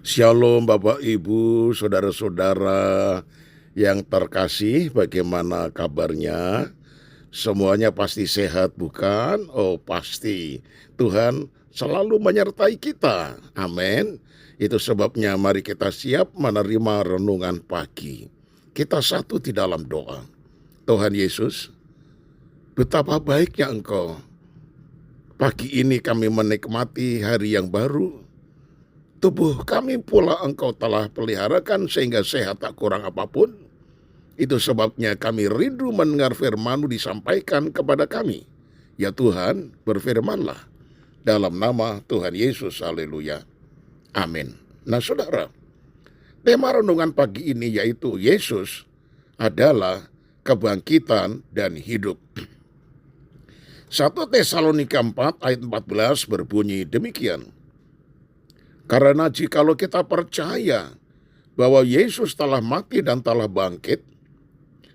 Shalom Bapak Ibu, saudara-saudara yang terkasih, bagaimana kabarnya? Semuanya pasti sehat bukan? Oh pasti, Tuhan selalu menyertai kita, amin. Itu sebabnya mari kita siap menerima renungan pagi. Kita satu di dalam doa. Tuhan Yesus, betapa baiknya Engkau. Pagi ini kami menikmati hari yang baru. Tubuh kami pula Engkau telah peliharakan sehingga sehat tak kurang apapun. Itu sebabnya kami rindu mendengar firman-Mu disampaikan kepada kami. Ya Tuhan, berfirmanlah. Dalam nama Tuhan Yesus, haleluya. Amin. Nah saudara, tema renungan pagi ini yaitu Yesus adalah kebangkitan dan hidup. 1 Tesalonika 4 ayat 14 berbunyi demikian. Karena jikalau kita percaya bahwa Yesus telah mati dan telah bangkit,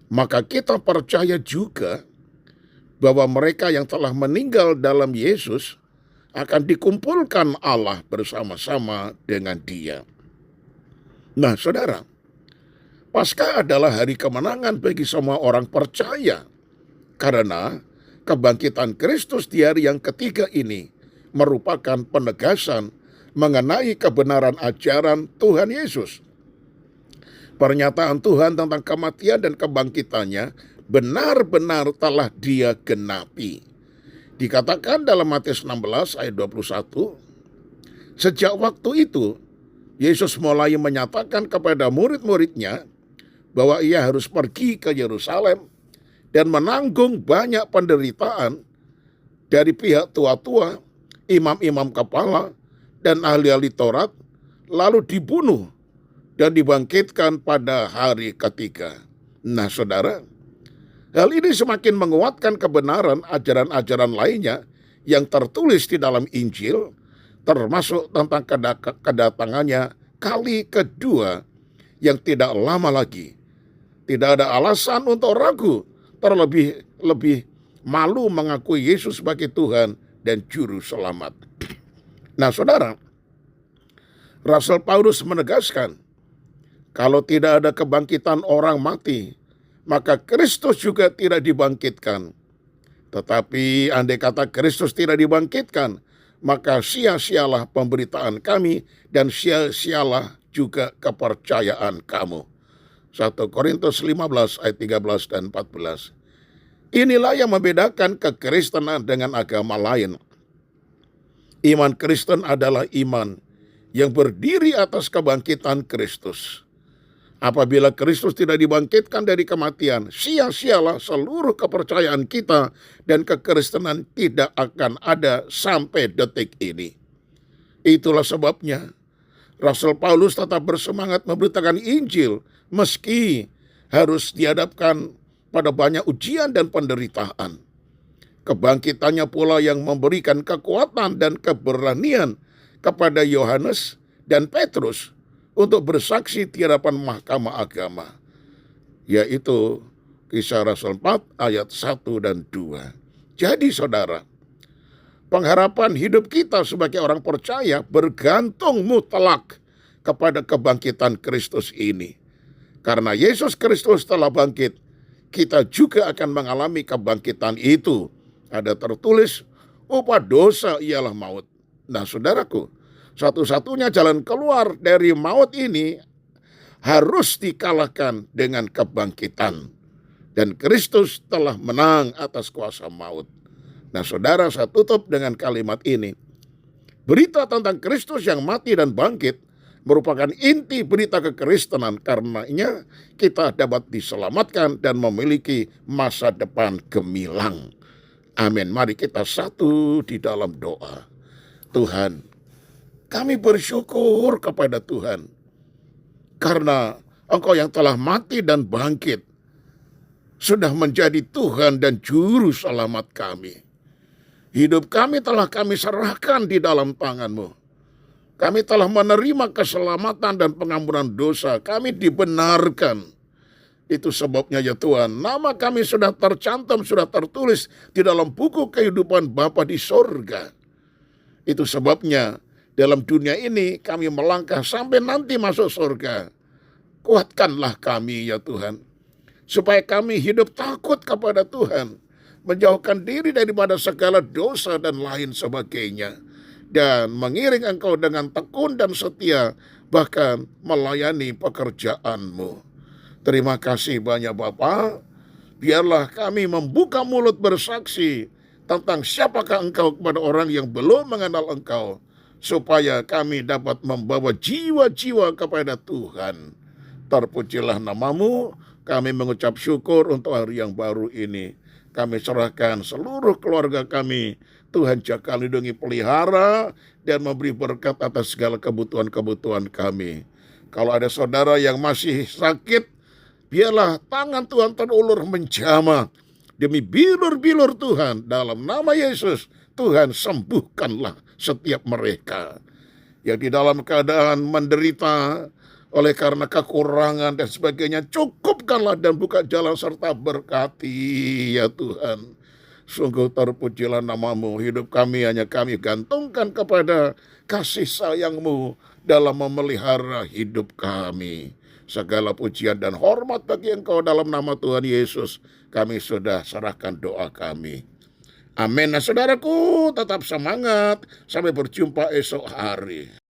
maka kita percaya juga bahwa mereka yang telah meninggal dalam Yesus akan dikumpulkan Allah bersama-sama dengan Dia. Nah, saudara, Paskah adalah hari kemenangan bagi semua orang percaya, karena kebangkitan Kristus di hari yang ketiga ini merupakan penegasan mengenai kebenaran ajaran Tuhan Yesus. Pernyataan Tuhan tentang kematian dan kebangkitannya benar-benar telah Dia genapi. Dikatakan dalam Matius 16 ayat 21, sejak waktu itu Yesus mulai menyatakan kepada murid-muridnya bahwa Ia harus pergi ke Yerusalem dan menanggung banyak penderitaan dari pihak tua-tua, imam-imam kepala, dan ahli-ahli Taurat, lalu dibunuh dan dibangkitkan pada hari ketiga. Nah saudara, hal ini semakin menguatkan kebenaran ajaran-ajaran lainnya yang tertulis di dalam Injil, termasuk tentang kedatangannya kali kedua yang tidak lama lagi. Tidak ada alasan untuk ragu, terlebih malu mengakui Yesus sebagai Tuhan dan Juru Selamat. Nah saudara, Rasul Paulus menegaskan, kalau tidak ada kebangkitan orang mati, maka Kristus juga tidak dibangkitkan. Tetapi andai kata Kristus tidak dibangkitkan, maka sia-sialah pemberitaan kami dan sia-sialah juga kepercayaan kamu. 1 Korintus 15 ayat 13 dan 14. Inilah yang membedakan kekristenan dengan agama lain. Iman Kristen adalah iman yang berdiri atas kebangkitan Kristus. Apabila Kristus tidak dibangkitkan dari kematian, sia-sialah seluruh kepercayaan kita dan kekristenan tidak akan ada sampai detik ini. Itulah sebabnya Rasul Paulus tetap bersemangat memberitakan Injil meski harus dihadapkan pada banyak ujian dan penderitaan. Kebangkitannya pula yang memberikan kekuatan dan keberanian kepada Yohanes dan Petrus untuk bersaksi di hadapan mahkamah agama, yaitu Kisah Rasul 4 ayat 1 dan 2. Jadi saudara, pengharapan hidup kita sebagai orang percaya bergantung mutlak kepada kebangkitan Kristus ini. Karena Yesus Kristus telah bangkit, kita juga akan mengalami kebangkitan itu. Ada tertulis, upah dosa ialah maut. Nah saudaraku, satu-satunya jalan keluar dari maut ini harus dikalahkan dengan kebangkitan. Dan Kristus telah menang atas kuasa maut. Nah saudara, saya tutup dengan kalimat ini. Berita tentang Kristus yang mati dan bangkit merupakan inti berita kekristenan. Karenanya kita dapat diselamatkan dan memiliki masa depan gemilang. Amin. Mari kita satu di dalam doa. Tuhan, kami bersyukur kepada Tuhan karena Engkau yang telah mati dan bangkit sudah menjadi Tuhan dan Juru Selamat kami. Hidup kami telah kami serahkan di dalam tangan-Mu. Kami telah menerima keselamatan dan pengampunan dosa. Kami dibenarkan. Itu sebabnya ya Tuhan, nama kami sudah tercantum, sudah tertulis di dalam buku kehidupan Bapa di sorga. Itu sebabnya dalam dunia ini kami melangkah sampai nanti masuk surga. Kuatkanlah kami ya Tuhan, supaya kami hidup takut kepada Tuhan, menjauhkan diri daripada segala dosa dan lain sebagainya, dan mengiring Engkau dengan tekun dan setia, bahkan melayani pekerjaan-Mu. Terima kasih banyak Bapa. Biarlah kami membuka mulut bersaksi tentang siapakah Engkau kepada orang yang belum mengenal Engkau, supaya kami dapat membawa jiwa-jiwa kepada Tuhan. Terpujilah nama-Mu. Kami mengucap syukur untuk hari yang baru ini. Kami serahkan seluruh keluarga kami. Tuhan jaga, lindungi, pelihara, dan memberi berkat atas segala kebutuhan-kebutuhan kami. Kalau ada saudara yang masih sakit, biarlah tangan Tuhan terulur menjamah. Demi bilur-bilur Tuhan, dalam nama Yesus, Tuhan sembuhkanlah setiap mereka yang di dalam keadaan menderita oleh karena kekurangan dan sebagainya. Cukupkanlah dan buka jalan serta berkati ya Tuhan. Sungguh terpujilah nama-Mu. Hidup kami hanya kami gantungkan kepada kasih sayang-Mu dalam memelihara hidup kami. Segala pujian dan hormat bagi Engkau dalam nama Tuhan Yesus. Kami sudah serahkan doa kami. Amin. Nah saudaraku, tetap semangat. Sampai berjumpa esok hari.